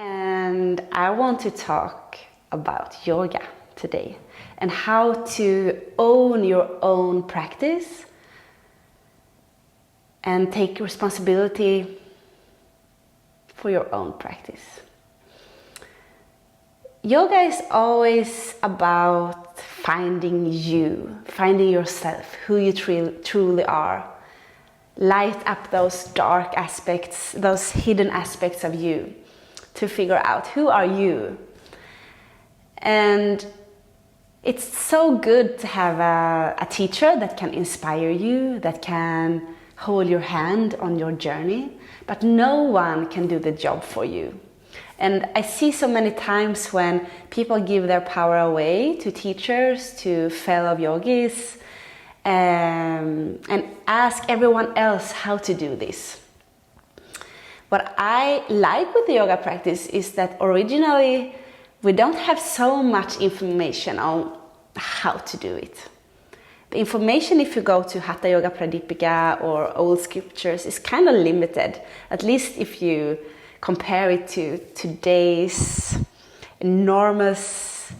And I want to talk about yoga today and how to own your own practice and take responsibility for your own practice. Yoga is always about finding you, finding yourself, who you truly are. Light up those dark aspects, those hidden aspects of you, to figure out who are you. And it's so good to have a teacher that can inspire you, that can hold your hand on your journey, but no one can do the job for you. And I see so many times when people give their power away to teachers, to fellow yogis, and ask everyone else how to do this. What I like with the yoga practice is that originally we don't have so much information on how to do it. The information, if you go to Hatha Yoga Pradipika or old scriptures, is kind of limited, at least if you compare it to today's enormous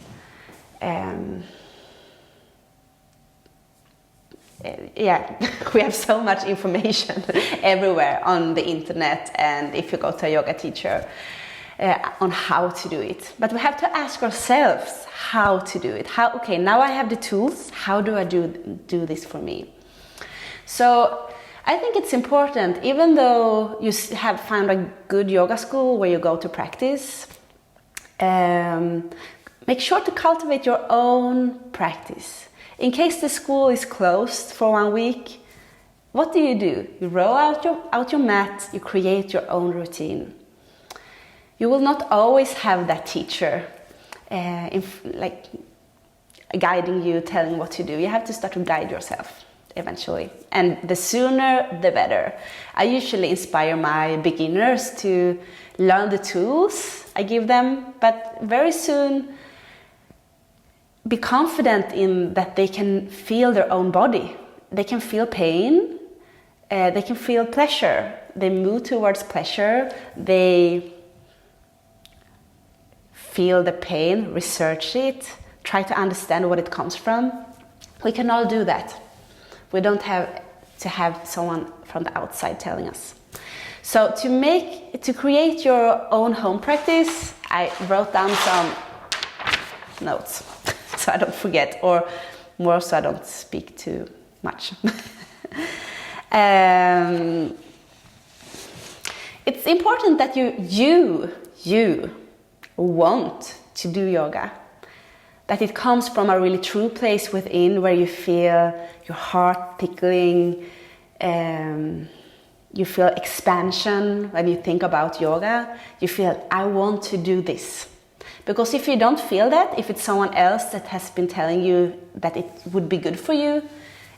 we have so much information everywhere on the internet, and if you go to a yoga teacher on how to do it. But we have to ask ourselves how to do it. Okay, now I have the tools, how do I do this for me? So I think it's important, even though you have found a good yoga school where you go to practice, make sure to cultivate your own practice. In case the school is closed for 1 week, what do? You roll out your mat, you create your own routine. You will not always have that teacher guiding you, telling what to do. You have to start to guide yourself eventually. And the sooner, the better. I usually inspire my beginners to learn the tools I give them, but very soon be confident in that they can feel their own body. They can feel pain, they can feel pleasure. They move towards pleasure, they feel the pain, research it, try to understand what it comes from. We can all do that. We don't have to have someone from the outside telling us. So to create your own home practice, I wrote down some notes so I don't forget, or more so I don't speak too much. It's important that you want to do yoga, that it comes from a really true place within, where you feel your heart tickling, you feel expansion when you think about yoga. You feel, I want to do this. Because if you don't feel that, if it's someone else that has been telling you that it would be good for you,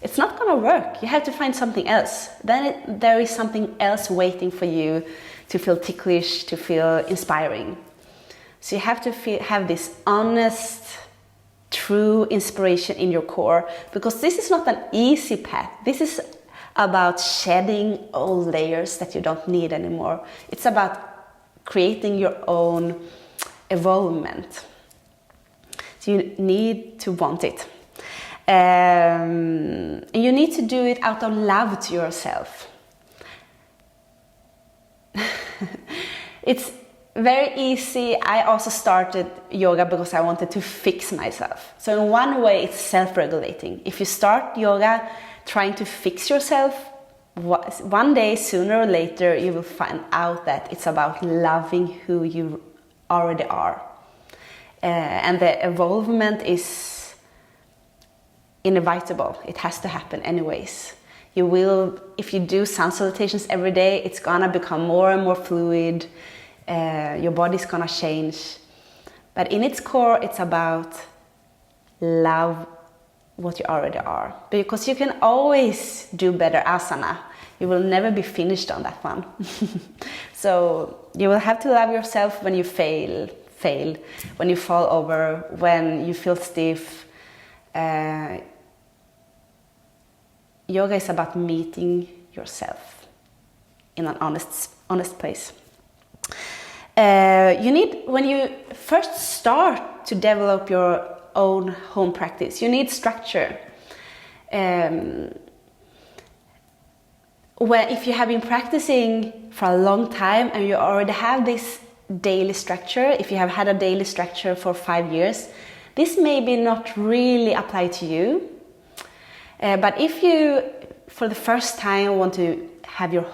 it's not going to work. You have to find something else. Then there is something else waiting for you to feel ticklish, to feel inspiring. So you have to have this honest, true inspiration in your core, because this is not an easy path. This is about shedding old layers that you don't need anymore. It's about creating your own evolvement. So you need to want it. And you need to do it out of love to yourself. It's very easy. I also started yoga because I wanted to fix myself. So in one way, it's self-regulating. If you start yoga trying to fix yourself, one day, sooner or later, you will find out that it's about loving who you already are. And the evolvement is inevitable. It has to happen anyways. You will, if you do sun salutations every day, it's gonna become more and more fluid. Your body's gonna change, but in its core it's about love what you already are, because you can always do better asana. You will never be finished on that one. So you will have to love yourself when you fail, when you fall over, when you feel stiff. Yoga is about meeting yourself in an honest place. When you first start to develop your own home practice, you need structure. If you have been practicing for a long time and you already have this daily structure, if you have had a daily structure for 5 years, this maybe not really apply to you. But if you, for the first time, want to have your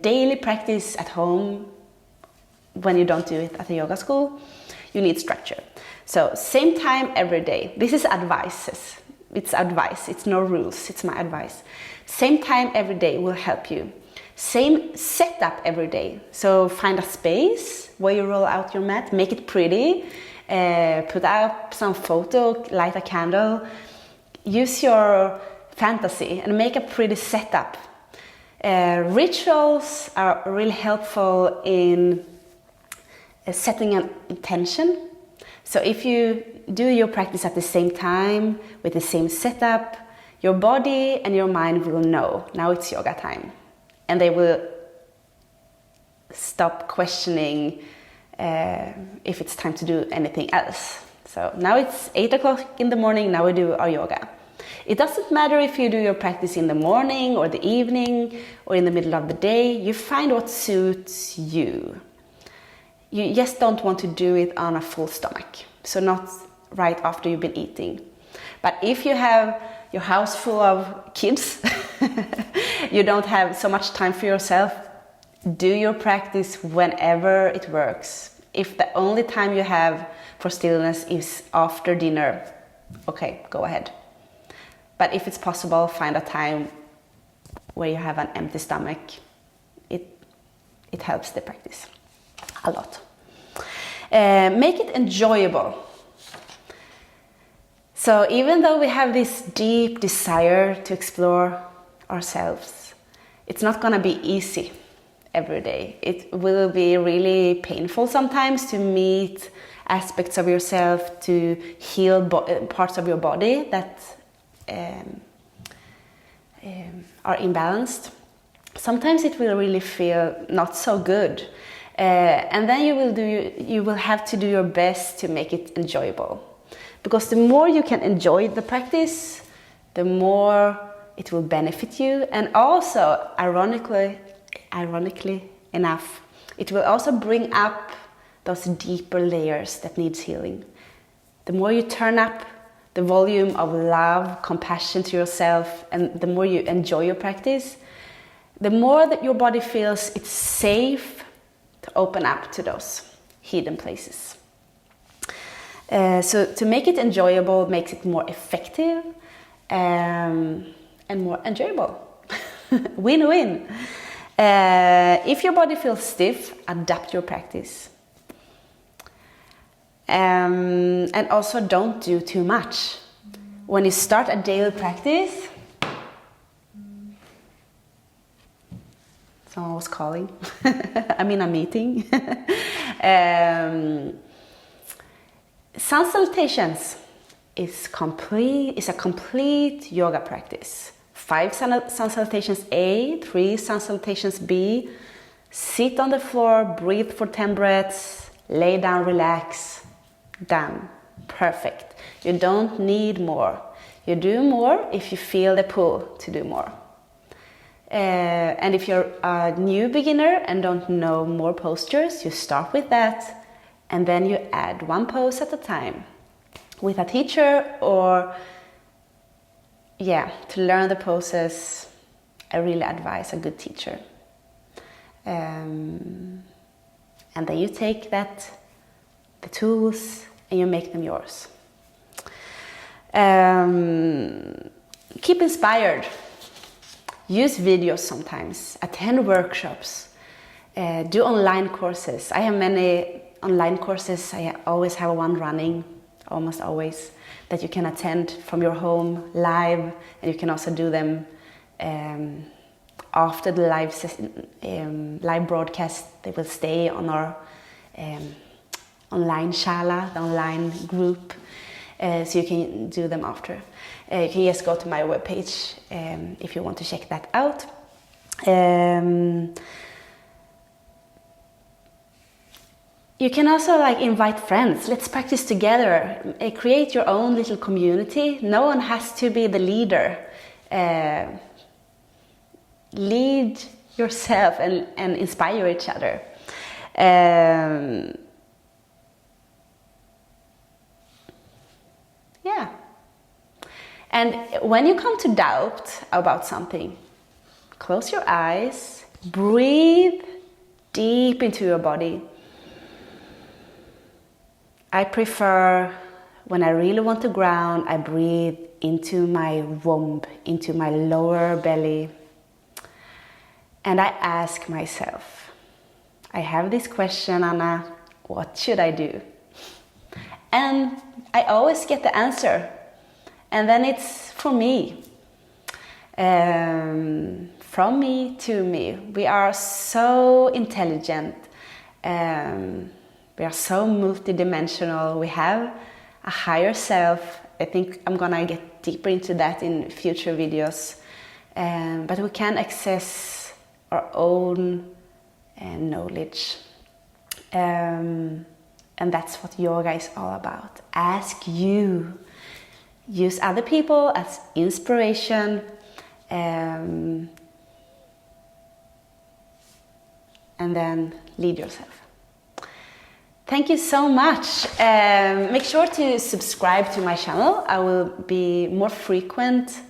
daily practice at home when you don't do it at a yoga school, you need structure. So same time every day. This is advices. It's advice. It's no rules. It's my advice. Same time every day will help you. Same setup every day. So find a space where you roll out your mat. Make it pretty. Put up some photo. Light a candle. Use your fantasy and make a pretty setup. Rituals are really helpful in setting an intention. So if you do your practice at the same time with the same setup, your body and your mind will know now it's yoga time, and they will stop questioning if it's time to do anything else. So now it's 8 o'clock in the morning, now we do our yoga. It doesn't matter if you do your practice in the morning or the evening or in the middle of the day, you find what suits you. You just don't want to do it on a full stomach, so not right after you've been eating. But if you have your house full of kids, you don't have so much time for yourself, do your practice whenever it works. If the only time you have for stillness is after dinner, okay, go ahead. But if it's possible, find a time where you have an empty stomach. It helps the practice a lot. Make it enjoyable. So even though we have this deep desire to explore ourselves, it's not gonna be easy every day. It will be really painful sometimes to meet aspects of yourself, to heal parts of your body that are imbalanced. Sometimes it will really feel not so good. And then you will have to do your best to make it enjoyable. Because the more you can enjoy the practice, the more it will benefit you. And also, ironically enough, it will also bring up those deeper layers that needs healing. The more you turn up the volume of love, compassion to yourself, and the more you enjoy your practice, the more that your body feels it's safe to open up to those hidden places. So to make it enjoyable makes it more effective and more enjoyable. Win-win. If your body feels stiff, adapt your practice. And also don't do too much. When you start a daily practice, someone was calling. I'm in a meeting. Sun salutations is a complete yoga practice. 5 sun salutations A, 3 sun salutations B. Sit on the floor, breathe for 10 breaths, lay down, relax. Done. Perfect. You don't need more. You do more if you feel the pull to do more. And if you're a new beginner and don't know more postures, you start with that. And then you add one pose at a time with a teacher, or to learn the poses, I really advise a good teacher. And then you take the tools, and you make them yours. Keep inspired. Use videos sometimes. Attend workshops. Do online courses. I have many online courses. I always have one running, almost always, that you can attend from your home live, and you can also do them after the live broadcast. They will stay on our online shala, the online group, so you can do them after. You can just go to my webpage if you want to check that out. You can also like invite friends. Let's practice together. Create your own little community. No one has to be the leader. Lead yourself and inspire each other. Yeah. And when you come to doubt about something, close your eyes, breathe deep into your body. I prefer, when I really want to ground, I breathe into my womb, into my lower belly. And I ask myself, I have this question, Anna, what should I do? And I always get the answer. And then it's for me. From me to me. We are so intelligent. We are so multidimensional. We have a higher self. I think I'm gonna get deeper into that in future videos. But we can access our own knowledge. And that's what yoga is all about. Ask you. Use other people as inspiration. And then lead yourself. Thank you so much. Make sure to subscribe to my channel. I will be more frequent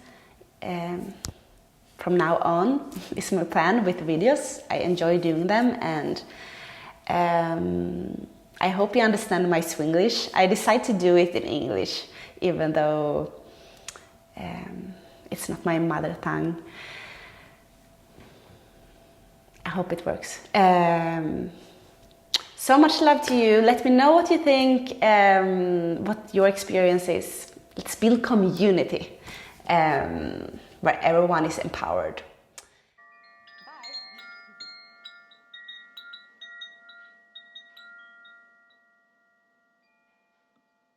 from now on. Is my plan with videos. I enjoy doing them, and I hope you understand my Swinglish. I decided to do it in English, even though it's not my mother tongue. I hope it works. So much love to you. Let me know what you think, what your experience is. Let's build community where everyone is empowered.